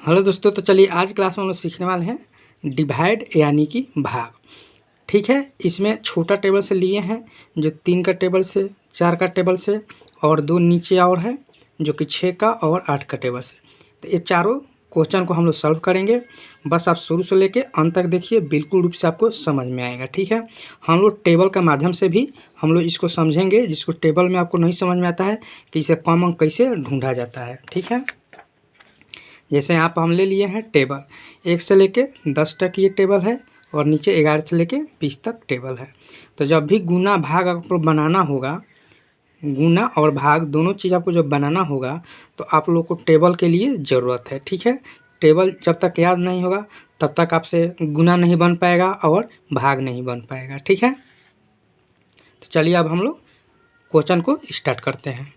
Hello दोस्तों, तो चलिए आज क्लास में हम लोग सीखने वाले हैं डिवाइड यानी कि भाग। ठीक है, इसमें छोटा टेबल से लिए हैं जो 3 का टेबल से, 4 का टेबल से और 2 नीचे और है जो कि 6 का और 8 का टेबल से। तो ये चारों क्वेश्चन को हम लोग सॉल्व करेंगे। बस आप शुरू से लेके अंत तक देखिए, बिल्कुल रूप से आपको समझ में आएगा। ठीक है, हम लोग टेबल के माध्यम से भी हम लोग इसको समझेंगे। जिसको टेबल में आपको नहीं समझ में आता है कि इसे कॉमन कैसे ढूंढा जाता है। ठीक है, जैसे यहाँ पर हम ले लिए हैं टेबल 1 से लेके 10 तक ये टेबल है और नीचे 11 से लेके 20 तक टेबल है। तो जब भी गुना भाग आपको बनाना होगा, गुना और भाग दोनों चीज़ आपको जब बनाना होगा तो आप लोग को टेबल के लिए ज़रूरत है। ठीक है, टेबल जब तक याद नहीं होगा तब तक आपसे गुना नहीं बन पाएगा और भाग नहीं बन पाएगा। ठीक है, तो चलिए अब हम लोग क्वेश्चन को स्टार्ट करते हैं।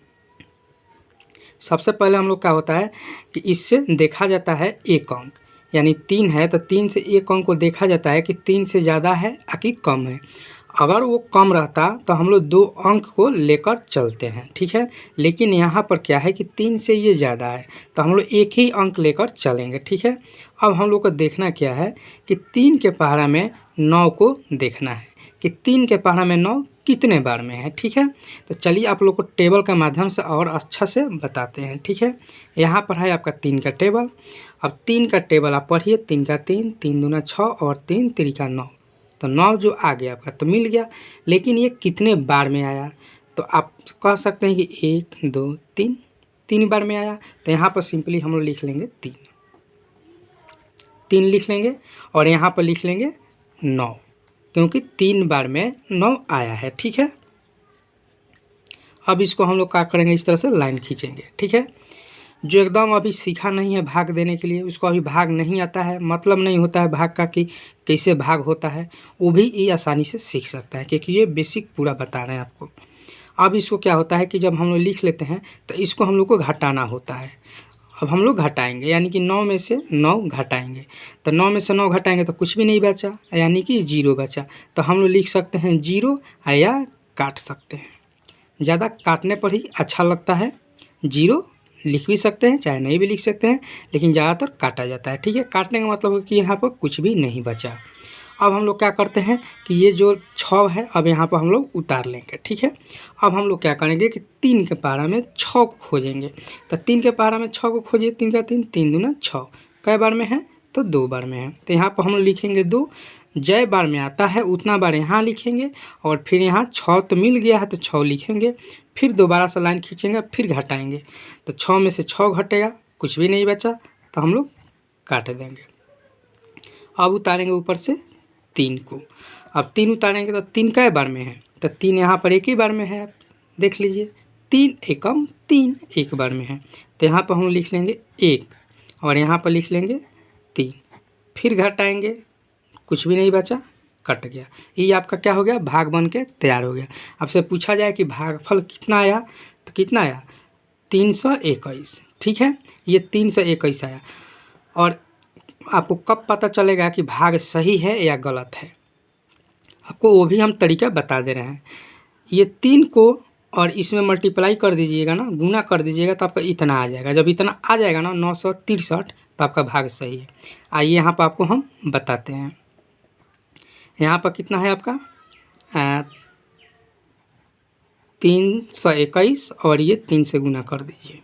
सबसे पहले हम लोग क्या होता है कि इससे देखा जाता है एक अंक, यानी 3 है तो 3 से एक अंक को देखा जाता है कि 3 से ज़्यादा है या कि कम है। अगर वो कम रहता तो हम लोग 2 अंक को लेकर चलते हैं। ठीक है, लेकिन यहाँ पर क्या है कि 3 से ये ज़्यादा है तो हम लोग एक ही अंक लेकर चलेंगे। ठीक है, अब हम लोग को देखना क्या है कि 3 के पहाड़ा में 9 को देखना है कि 3 के पहाड़ा में 9 कितने बार में है। ठीक है, तो चलिए आप लोग को टेबल के माध्यम से और अच्छा से बताते हैं। ठीक है, यहाँ पर है आपका 3 का टेबल। अब 3 का टेबल आप पढ़िए, 3 का 3, 3 दूना 6 और 3 त्रिका 9। तो 9 जो आ गया आपका तो मिल गया, लेकिन ये कितने बार में आया तो आप कह सकते हैं कि 1 2 3 3 बार में आया। तो यहाँ पर सिंपली हम लोग लिख लेंगे 3 लिख लेंगे और यहाँ पर लिख लेंगे 9, क्योंकि 3 बार में 9 आया है। ठीक है, अब इसको हम लोग क्या करेंगे, इस तरह से लाइन खींचेंगे। ठीक है, जो एकदम अभी सीखा नहीं है भाग देने के लिए, उसको अभी भाग नहीं आता है, मतलब नहीं होता है भाग का कि कैसे भाग होता है, वो भी ये आसानी से सीख सकता है क्योंकि ये बेसिक पूरा बता रहे हैं आपको। अब इसको क्या होता है कि जब हम लोग लिख लेते हैं तो इसको हम लोग को घटाना होता है। अब हम लोग घटाएंगे, यानी कि 9 में से 9 घटाएंगे। तो 9 में से 9 घटाएंगे तो कुछ भी नहीं बचा, यानी कि 0 बचा। तो हम लोग लिख सकते हैं 0 या काट सकते हैं। ज़्यादा काटने पर ही अच्छा लगता है। 0 लिख भी सकते हैं, चाहे नहीं भी लिख सकते हैं, लेकिन ज़्यादातर काटा जाता है। ठीक है, काटने का मतलब है कि यहाँ पर कुछ भी नहीं बचा। अब हम लोग क्या करते हैं कि ये जो 6 है अब यहाँ पर हम लोग उतार लेंगे। ठीक है, अब हम लोग क्या करेंगे कि 3 के पहाड़ा में 6 को खोजेंगे। तो 3 के पहाड़ा में 6 को खोजिए, 3 का 3, 3 दूना 6, कै बार में है तो 2 बार में है। तो यहाँ पर हम लोग लिखेंगे 2, जय बार में आता है उतना बार यहाँ लिखेंगे और फिर यहाँ 6 तो मिल गया है तो 6 लिखेंगे, फिर दोबारा से लाइन खींचेंगे, फिर घटाएंगे। तो 6 में से 6 घटेगा, कुछ भी नहीं बचा तो हम लोग काट देंगे। अब उतारेंगे ऊपर से 3 को। अब 3 उतारेंगे तो 3 कै बार में है तो 3 यहाँ पर एक ही बार में है। आप देख लीजिए, 3 एकम 3 एक बार में है। तो यहाँ पर हम लिख लेंगे 1 और यहाँ पर लिख लेंगे 3, फिर घटाएंगे, कुछ भी नहीं बचा, कट गया। ये आपका क्या हो गया, भाग बन के तैयार हो गया। आपसे पूछा जाए कि भागफल कितना आया तो कितना आया, 321। ठीक है, ये 321 आया। और आपको कब पता चलेगा कि भाग सही है या गलत है, आपको वो भी हम तरीका बता दे रहे हैं। ये 3 को और इसमें मल्टीप्लाई कर दीजिएगा ना, गुना कर दीजिएगा तो आपका इतना आ जाएगा। जब इतना आ जाएगा ना 963, तो आपका भाग सही है। आइए यहाँ पर आपको हम बताते हैं। यहाँ पर कितना है आपका 321 और ये 3 से गुना कर दीजिए।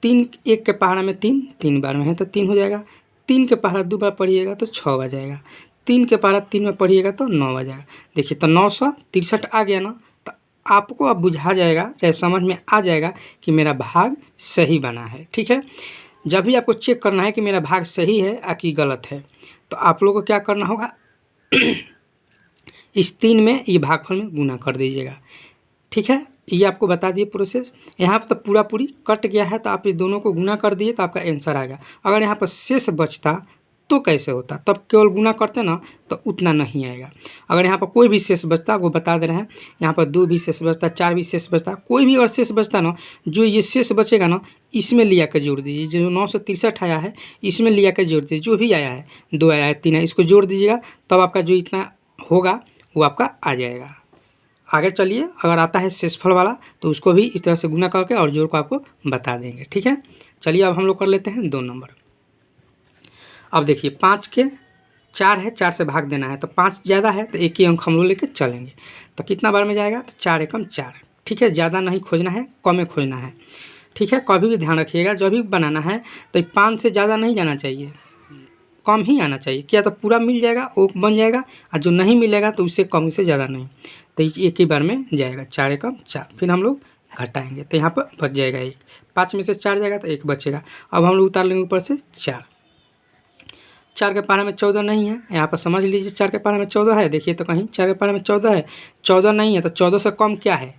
3 1 के पहाड़ा में 3 3 बार में है तो 3 हो जाएगा। 3 के पहाड़ा 2 बार पढ़िएगा तो 6 आ जाएगा। 3 के पहाड़ा 3 में पढ़िएगा तो 9 आ जाएगा। देखिए तो 963 आ गया ना, तो आपको अब बुझा जाएगा, चाहे समझ में आ जाएगा कि मेरा भाग सही बना है। ठीक है, जब भी आपको चेक करना है कि मेरा भाग सही है या कि गलत है, तो आप लोगों को क्या करना होगा इस 3 में ये भागफल में गुना कर दीजिएगा। ठीक है, ये आपको बता दिए प्रोसेस। यहाँ पर तो पूरा पूरी कट गया है तो आप ये दोनों को गुना कर दिए तो आपका आंसर आ गया। अगर यहाँ पर शेष बचता तो कैसे होता, तब केवल गुना करते ना तो उतना नहीं आएगा। अगर यहाँ पर कोई भी शेष बचता, वो बता दे रहे हैं, यहाँ पर 2 भी शेष बचता, 4 भी शेष बचता, कोई भी अगर शेष बचता ना, जो ये शेष बचेगा ना इसमें लिया कर जोड़ दीजिए। जो 963 आया है इसमें लिया कर जोड़ दीजिए। जो भी आया है, 2 आया है, 3 है, इसको जोड़ दीजिएगा, तब आपका जो इतना होगा वो आपका आ जाएगा। आगे चलिए, अगर आता है शेषफल वाला तो उसको भी इस तरह से गुना करके और जोड़ को आपको बता देंगे। ठीक है, चलिए अब हम लोग कर लेते हैं 2 नंबर। अब देखिए 5 के 4 है, 4 से भाग देना है, तो 5 ज़्यादा है तो एक ही अंक हम लोग लेके चलेंगे। तो कितना बार में जाएगा, तो 4 एकम 4। ठीक है, ज़्यादा नहीं खोजना है, कम में खोजना है। ठीक है, कभी भी ध्यान रखिएगा जब भी बनाना है तो 5 से ज़्यादा नहीं जाना चाहिए, कम ही आना चाहिए। क्या तो पूरा मिल जाएगा वो बन जाएगा, और जो नहीं मिलेगा तो उससे कम से ज़्यादा नहीं। तो एक ही बार में जाएगा 4 एकम 4। फिर हम लोग घटाएंगे तो यहाँ पर बच जाएगा 1। 5 में से 4 जाएगा तो 1 बचेगा। अब हम लोग उतार लेंगे ऊपर से 4। 4 के पारे में 14 नहीं है, यहाँ पर समझ लीजिए 4 के पारे में 14 है। देखिए तो कहीं 4 के पारे में 14 है, 14 नहीं है, तो 14 से कम क्या है।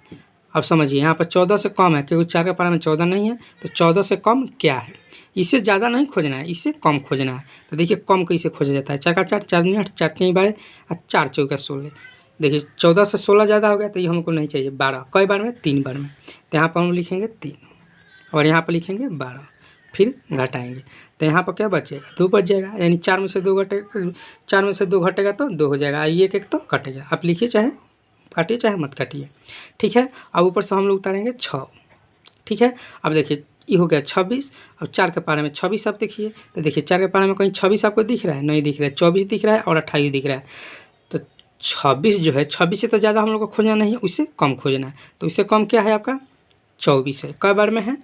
अब समझिए यहाँ पर 14 से कम है, क्योंकि 4 के पारे में 14 नहीं है, तो 14 से कम क्या है। इससे ज़्यादा नहीं खोजना है, इससे कम खोजना है। तो देखिए कम कैसे खोजा जाता है। 4 का 4, 4 नहीं 8, 4 3 12 और 4 चौका 16। देखिए 14 से 16 ज़्यादा हो गया, तो ये हमको नहीं चाहिए। 12 कई बार में, 3 बार में। तो यहाँ पर हम लिखेंगे 3 और यहाँ पर लिखेंगे 12। फिर घटाएंगे तो यहाँ पर क्या बचेगा, 2 बच जाएगा। यानी 4 में से 2 घटेगा, 4 में से 2 घटेगा तो 2 हो जाएगा। ये एक तो कटेगा। आप लिखिए, चाहे काटिए चाहे मत काटिए। ठीक है, अब ऊपर से हम लोग उतारेंगे 6। ठीक है, अब देखिए ये हो गया 26। अब 4 के पारे में 26 आप देखिए, तो देखिए 4 के पारे में कहीं 26 आपको दिख रहा है, नहीं दिख रहा है। 24 दिख रहा है और 28 दिख रहा है। तो 26 जो है, 26 से तो ज़्यादा हम लोग को खोजना नहीं है, उससे कम खोजना है। तो उससे कम क्या है आपका, 24 है। कई बार में है,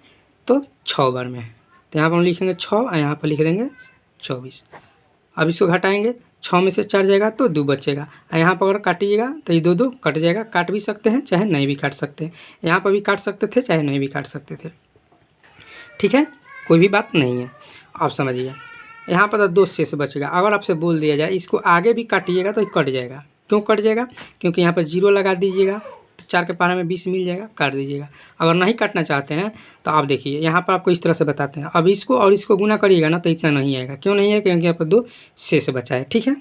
तो 6 बार में है। तो यहाँ पर हम लिखेंगे 6 और यहाँ पर लिख देंगे 24। अब इसको घटाएंगे, 6 में से 4 जाएगा तो 2 बचेगा। यहाँ पर अगर काटिएगा तो ये 2 2 कट जाएगा। काट भी सकते हैं, चाहे नहीं भी काट सकते हैं। यहाँ पर भी काट सकते थे, चाहे नहीं भी काट सकते थे। ठीक है, कोई भी बात नहीं है। आप समझिए यहाँ पर तो 2 शेष बचेगा। अगर आपसे बोल दिया जाए इसको आगे भी काटिएगा तो कट जाएगा। क्यों कट जाएगा, क्योंकि यहाँ पर 0 लगा दीजिएगा तो 4 के पारे में 20 मिल जाएगा, काट दीजिएगा। अगर नहीं काटना चाहते हैं तो आप देखिए यहाँ पर आपको इस तरह से बताते हैं। अब इसको और इसको गुना करिएगा ना तो इतना नहीं आएगा। क्यों नहीं है, क्योंकि यहाँ पर 2 शेष बचा है। ठीक है,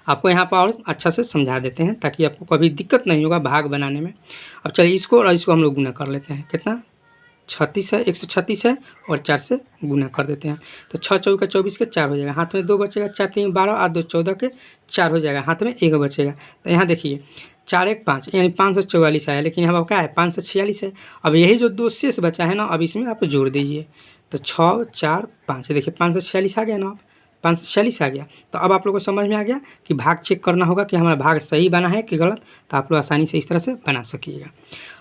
आपको यहाँ पर और अच्छा से समझा देते हैं ताकि आपको कभी दिक्कत नहीं होगा भाग बनाने में। अब चलिए इसको और इसको हम लोग गुना कर लेते हैं। कितना, 36 है, 136 है और 4 से गुना कर देते हैं। तो 6 चौका 24 के 4 हो जाएगा। हाथ में 2 बचेगा, 4 3 12 और 2 14 के 4 हो जाएगा। हाथ में 1 बचेगा। तो यहाँ देखिए 4 1 5 यानी 544 आया, लेकिन यहाँ पर क्या है 546 है। अब यही जो 2 शेष बचा है ना, अब इसमें आप जोड़ दीजिए। तो 6 4 5 देखिए 546 आ गया ना, 546 आ गया। तो अब आप लोगों को समझ में आ गया कि भाग चेक करना होगा कि हमारा भाग सही बना है कि गलत। तो आप लोग आसानी से इस तरह से बना सकिएगा।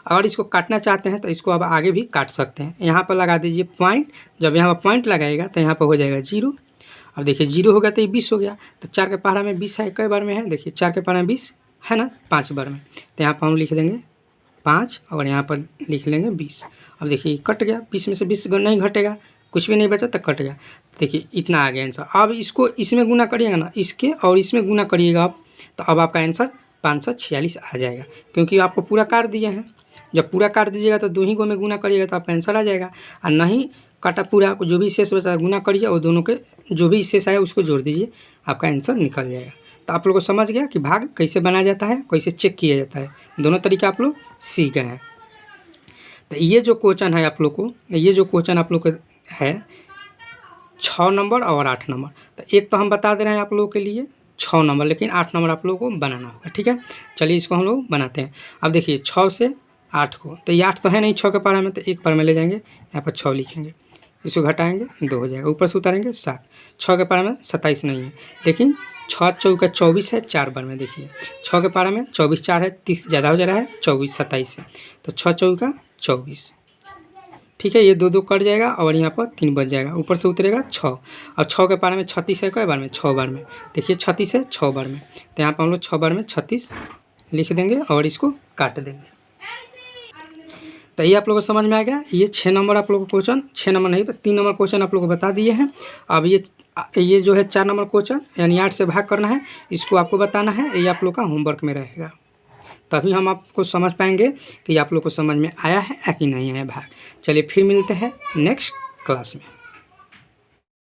अगर इसको काटना चाहते हैं तो इसको अब आगे भी काट सकते हैं। यहाँ पर लगा दीजिए पॉइंट। जब यहाँ पर पॉइंट लगाएगा तो यहाँ पर हो जाएगा 0। अब देखिए 0 हो गया तो ये 20 हो गया। तो 4 के पारा में 20 है, कई बार में है, देखिए 4 के पारा में 20 है ना, 5 बार में। तो यहाँ पर हम लिख देंगे 5 और यहाँ पर लिख लेंगे 20। अब देखिए कट गया, 20 में से 20 नहीं घटेगा, कुछ भी नहीं बचा तो कट गया। देखिए इतना आ गया आंसर। अब इसको इसमें गुना करिएगा ना, इसके और इसमें गुना करिएगा आप, तो अब आपका आंसर 546 आ जाएगा। क्योंकि आपको पूरा काट दिए हैं। जब पूरा काट दीजिएगा तो 2 ही गो में गुना करिएगा तो आपका आंसर आ जाएगा। और नहीं काटा पूरा, जो भी शेष बचा गुना करिए और दोनों के जो भी शेष आया उसको जोड़ दीजिए, आपका आंसर निकल जाएगा। तो आप लोगों को समझ गया कि भाग कैसे बनाया जाता है, कैसे चेक किया जाता है। दोनों तरीके आप लोग सीख गए हैं। तो ये जो क्वेश्चन है आप लोग को, ये जो क्वेश्चन आप लोग को है 6 नंबर और 8 नंबर। तो एक तो हम बता दे रहे हैं आप लोगों के लिए 6 नंबर, लेकिन 8 नंबर आप लोगों को बनाना होगा। ठीक है, चलिए इसको हम लोग बनाते हैं। अब देखिए 6 से 8 को, तो ये 8 तो है नहीं 6 के पारा में, तो 1 पारा में ले जाएंगे, यहाँ पर 6 लिखेंगे, इसको घटाएंगे 2 हो जाएगा, ऊपर से उतारेंगे 7। 6 के पारा में 27 नहीं है, लेकिन 6 चौका 24 है 4 बार में। देखिए 6 के पारा में 24 4 है, 30 ज़्यादा हो जा रहा है, 24 27 है, तो 6 चौका 24। ठीक है, ये 2 2 कट जाएगा और यहाँ पर 3 बच जाएगा, ऊपर से उतरेगा 6। और 6 के पारा में 36 है, कई बार में 6 बार में। देखिए 36 है 6 बार में, तो यहाँ पर हम लोग 6 बार में 36 लिख देंगे और इसको काट देंगे। तो ये आप लोगों को समझ में आ गया। ये 6 नंबर आप लोगों को क्वेश्चन, 6 नंबर नहीं 3 नंबर क्वेश्चन आप लोगों को बता दिए हैं। अब ये जो है 4 नंबर क्वेश्चन यानी 8 से भाग करना है, इसको आपको बताना है। ये आप लोग का होमवर्क में रहेगा, तभी हम आपको समझ पाएंगे कि आप लोग को समझ में आया है या कि नहीं आया भाग। चलिए फिर मिलते हैं नेक्स्ट क्लास में।